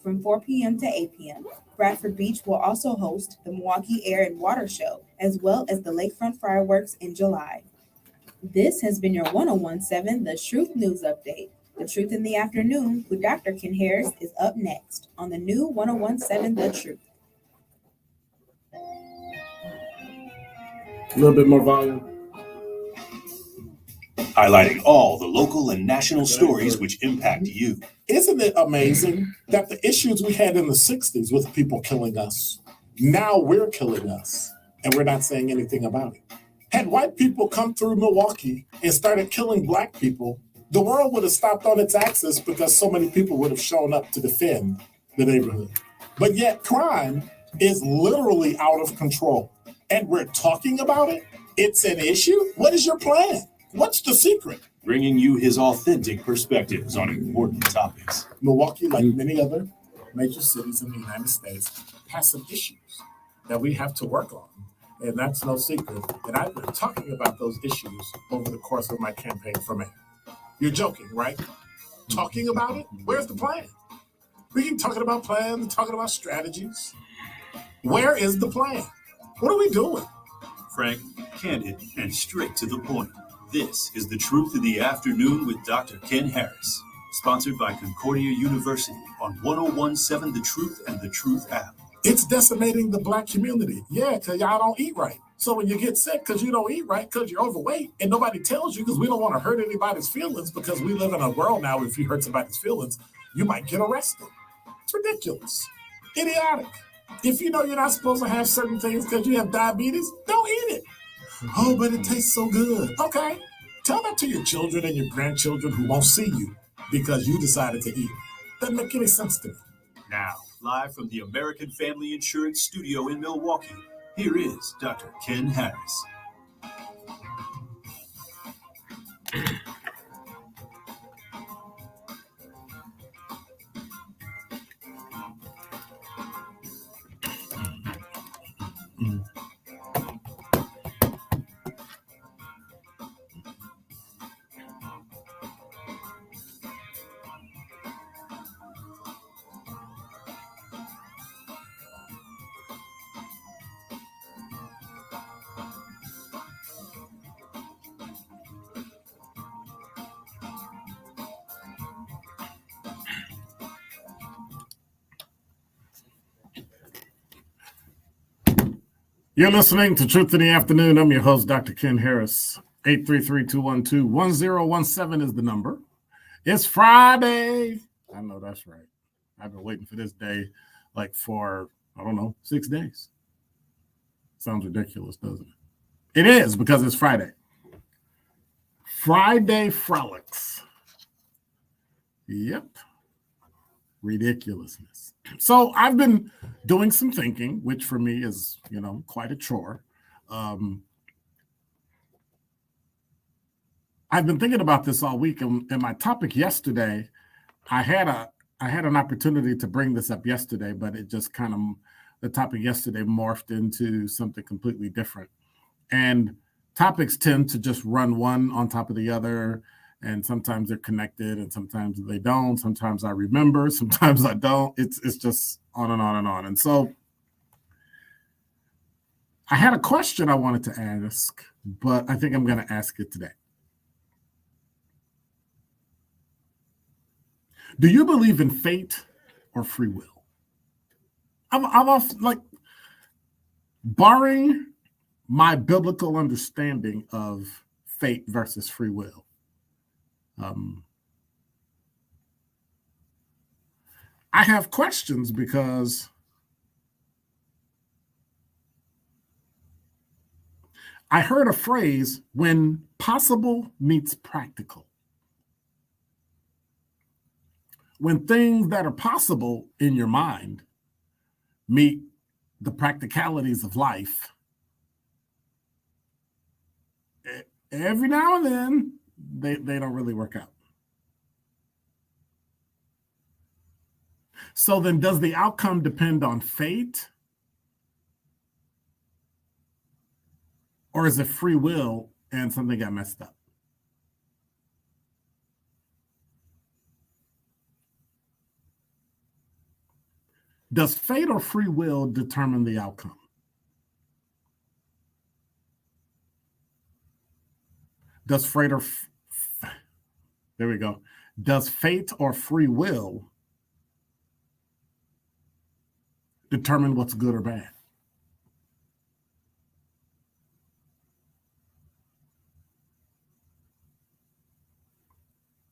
from 4 p.m. to 8 p.m. Bradford Beach will also host the Milwaukee Air and Water Show, as well as the Lakefront Fireworks in July. This has been your 1017 The Truth News Update. The Truth in the Afternoon with Dr. Ken Harris is up next on the new 1017 The Truth. A little bit more volume. Highlighting all the local and national stories which impact you. Isn't it amazing that the issues we had in the 60s with people killing us, now we're killing us, and we're not saying anything about it? Had white people come through Milwaukee and started killing black people, the world would have stopped on its axis because so many people would have shown up to defend the neighborhood. But yet crime is literally out of control. And we're talking about it? It's an issue? What is your plan? What's the secret? Bringing you his authentic perspectives on important topics. Milwaukee, like many other major cities in the United States, has some issues that we have to work on. And that's no secret. And I've been talking about those issues over the course of my campaign for mayor. You're joking, right? Talking about it? Where's the plan? We keep talking about plans, talking about strategies. Where is the plan? What are we doing? Frank, candid, and straight to the point. This is The Truth in the Afternoon with Dr. Ken Harris, sponsored by Concordia University on 1017 The Truth and the Truth app. It's decimating the black community. Yeah, because y'all don't eat right. So when you get sick because you don't eat right, because you're overweight, and nobody tells you because we don't want to hurt anybody's feelings, because we live in a world now, if you hurt somebody's feelings, you might get arrested. It's ridiculous. Idiotic. If you know you're not supposed to have certain things because you have diabetes, don't eat it. Oh, but it tastes so good. Okay. Tell that to your children and your grandchildren who won't see you because you decided to eat. Doesn't make any sense to me. Now, live from the American Family Insurance Studio in Milwaukee, here is Dr. Ken Harris. You're listening to Truth in the Afternoon. I'm your host, Dr. Ken Harris. 833-212-1017 is the number. It's Friday. I know that's right. I've been waiting for this day for, 6 days. Sounds ridiculous, doesn't it? It is, because it's Friday. Friday Frolics. Yep. Ridiculousness. So I've been doing some thinking, which for me is, quite a chore. I've been thinking about this all week, and my topic yesterday, I had an opportunity to bring this up yesterday, but it just the topic yesterday morphed into something completely different. And topics tend to just run one on top of the other, and sometimes they're connected, and sometimes they don't. Sometimes I remember, sometimes I don't. It's just on and on and on. And so I had a question I wanted to ask, but I think I'm going to ask it today. Do you believe in fate or free will? I'm off, barring my biblical understanding of fate versus free will. I have questions because I heard a phrase, when possible meets practical. When things that are possible in your mind meet the practicalities of life, every now and then they don't really work out. So then, does the outcome depend on fate? Or is it free will and something got messed up? Does fate or free will determine the outcome? Does fate or there we go. Does fate or free will determine what's good or bad?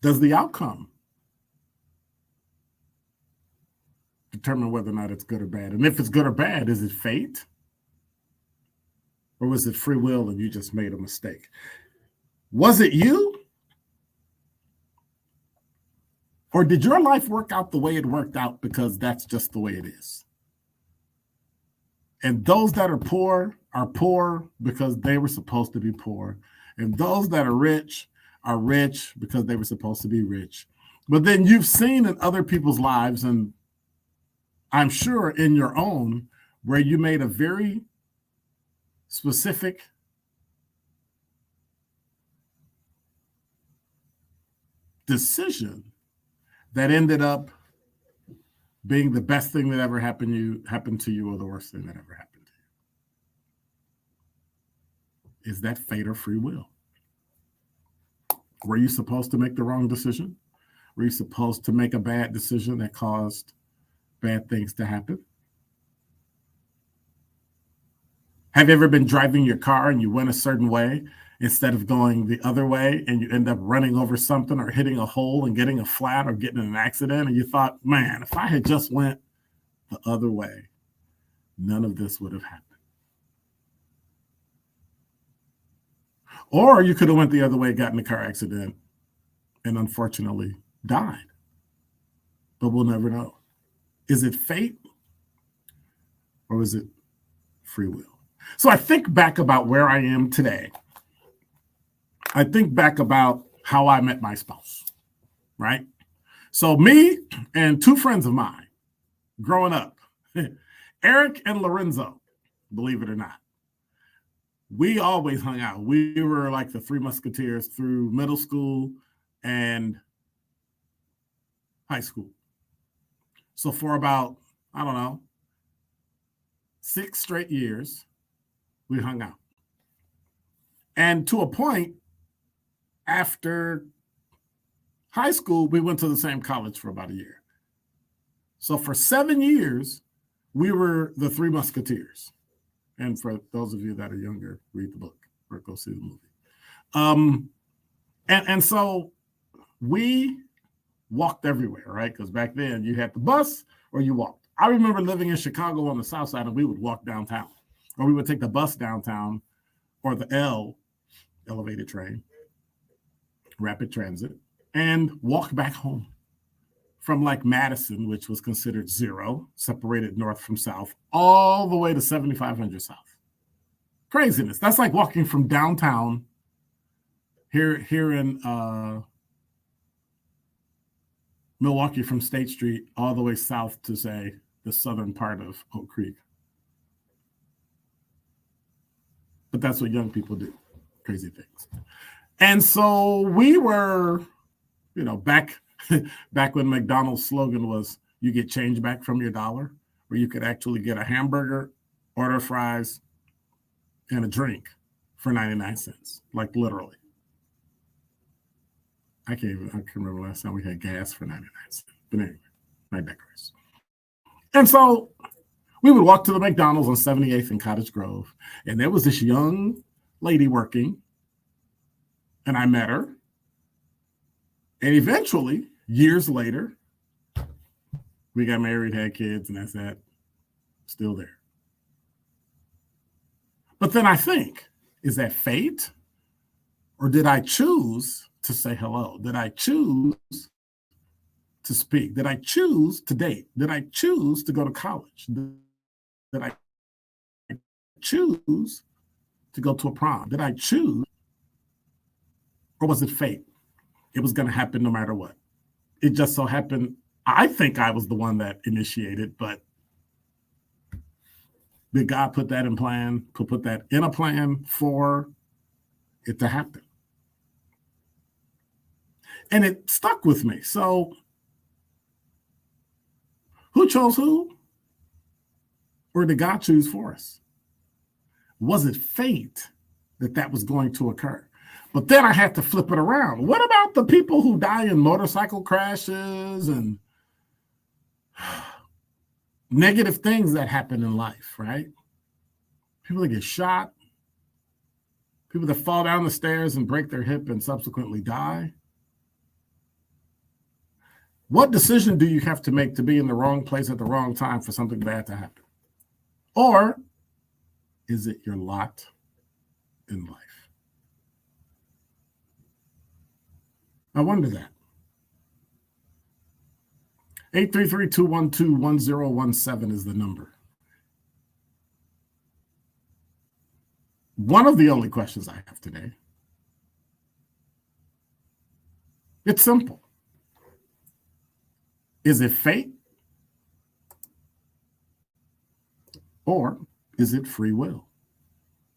Does the outcome determine whether or not it's good or bad? And if it's good or bad, is it fate? Or was it free will and you just made a mistake? Was it you? Or did your life work out the way it worked out because that's just the way it is? And those that are poor because they were supposed to be poor. And those that are rich because they were supposed to be rich. But then you've seen in other people's lives, and I'm sure in your own, where you made a very specific decision that ended up being the best thing that ever happened to you or the worst thing that ever happened to you. Is that fate or free will? Were you supposed to make the wrong decision? Were you supposed to make a bad decision that caused bad things to happen? Have you ever been driving your car and you went a certain way instead of going the other way, and you end up running over something or hitting a hole and getting a flat or getting in an accident, and you thought, man, if I had just went the other way, none of this would have happened? Or you could have went the other way, got in a car accident, and unfortunately died. But we'll never know. Is it fate or is it free will? So I think back about where I am today. I think back about how I met my spouse, right? So me and two friends of mine growing up, Eric and Lorenzo, believe it or not, we always hung out. We were like the Three Musketeers through middle school and high school. So for about, 6 straight years, we hung out. And to a point, after high school, we went to the same college for about a year. So for 7 years, we were the Three Musketeers. And for those of you that are younger, read the book or go see the movie. And so we walked everywhere, right? Because back then you had the bus or you walked. I remember living in Chicago on the south side, and we would walk downtown, or we would take the bus downtown, or the elevated train, rapid transit, and walk back home from like Madison, which was considered zero, separated north from south, all the way to 7500 South. Craziness. That's like walking from downtown here in Milwaukee from State Street all the way south to, say, the southern part of Oak Creek. But that's what young people do, crazy things. And so we were, back when McDonald's slogan was, you get change back from your dollar, where you could actually get a hamburger, order fries, and a drink for 99 cents, like literally. I can remember last time we had gas for 99 cents. But anyway, I digress. And so we would walk to the McDonald's on 78th and Cottage Grove, and there was this young lady working, and I met her. And eventually, years later, we got married, had kids, and that's that. Still there. But then I think, is that fate? Or did I choose to say hello? Did I choose to speak? Did I choose to date? Did I choose to go to college? Did I choose to go to a prom? Did I choose? Or was it fate? It was going to happen no matter what. It just so happened, I think I was the one that initiated, but did God put that put that in a plan for it to happen? And it stuck with me. So who chose who? Or did God choose for us? Was it fate that was going to occur? But then I had to flip it around. What about the people who die in motorcycle crashes and negative things that happen in life, right? People that get shot, people that fall down the stairs and break their hip and subsequently die. What decision do you have to make to be in the wrong place at the wrong time for something bad to happen? Or is it your lot in life? I wonder that. 833-212-1017 is the number. One of the only questions I have today. It's simple. Is it fate? Or is it free will?